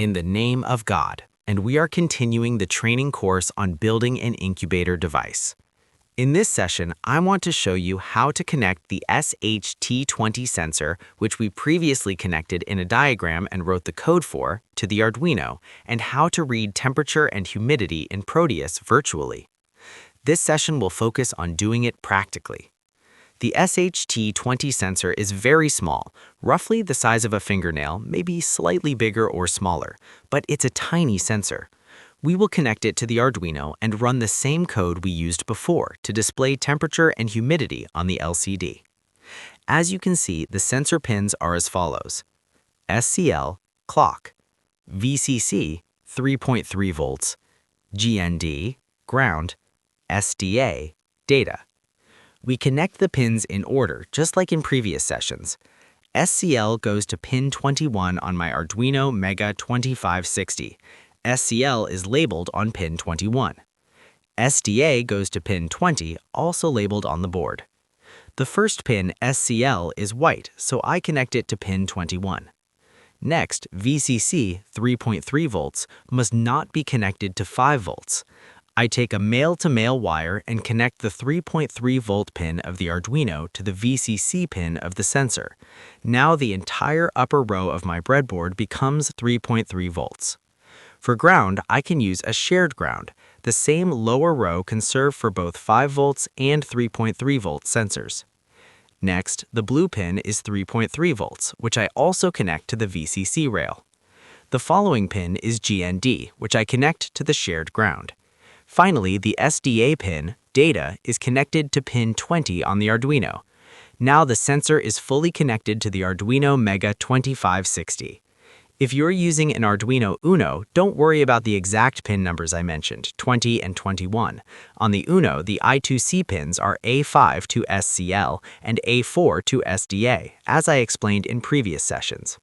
in the name of God, and we are continuing the training course on building an incubator device. In this session, I want to show you how to connect the SHT20 sensor, which we previously connected in a diagram and wrote the code for, to the Arduino, and how to read temperature and humidity in Proteus virtually. This session will focus on doing it practically. The SHT20 sensor is very small, roughly the size of a fingernail, maybe slightly bigger or smaller, but it's a tiny sensor. We will connect it to the Arduino and run the same code we used before to display temperature and humidity on the LCD. As you can see, the sensor pins are as follows: SCL, clock; VCC, 3.3 volts; GND, ground; SDA, data. We connect the pins in order, just like in previous sessions. SCL goes to pin 21 on my Arduino Mega 2560. SCL is labeled on pin 21. SDA goes to pin 20, also labeled on the board. The first pin, SCL, is white, so I connect it to pin 21. Next, VCC, 3.3 volts, must not be connected to 5 volts. I take a male-to-male wire and connect the 3.3 volt pin of the Arduino to the VCC pin of the sensor. Now the entire upper row of my breadboard becomes 3.3 volts. For ground, I can use a shared ground. The same lower row can serve for both 5 volts and 3.3 volt sensors. Next, the blue pin is 3.3 volts, which I also connect to the VCC rail. The following pin is GND, which I connect to the shared ground. Finally, the SDA pin, data, is connected to pin 20 on the Arduino. Now the sensor is fully connected to the Arduino Mega 2560. If you're using an Arduino Uno, don't worry about the exact pin numbers I mentioned, 20 and 21. On the Uno, the I2C pins are A5 to SCL and A4 to SDA, as I explained in previous sessions.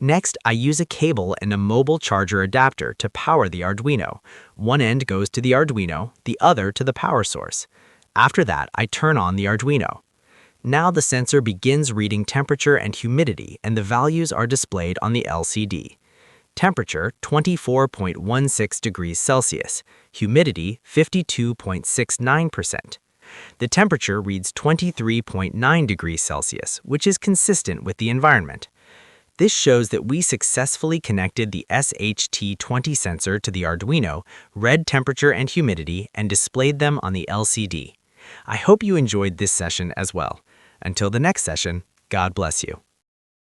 Next, I use a cable and a mobile charger adapter to power the Arduino. One end goes to the Arduino, the other to the power source. After that, I turn on the Arduino. Now the sensor begins reading temperature and humidity, and the values are displayed on the LCD. Temperature, 24.16 degrees Celsius. Humidity, 52.69%. The temperature reads 23.9 degrees Celsius, which is consistent with the environment. This shows that we successfully connected the SHT20 sensor to the Arduino, read temperature and humidity, and displayed them on the LCD. I hope you enjoyed this session as well. Until the next session, God bless you.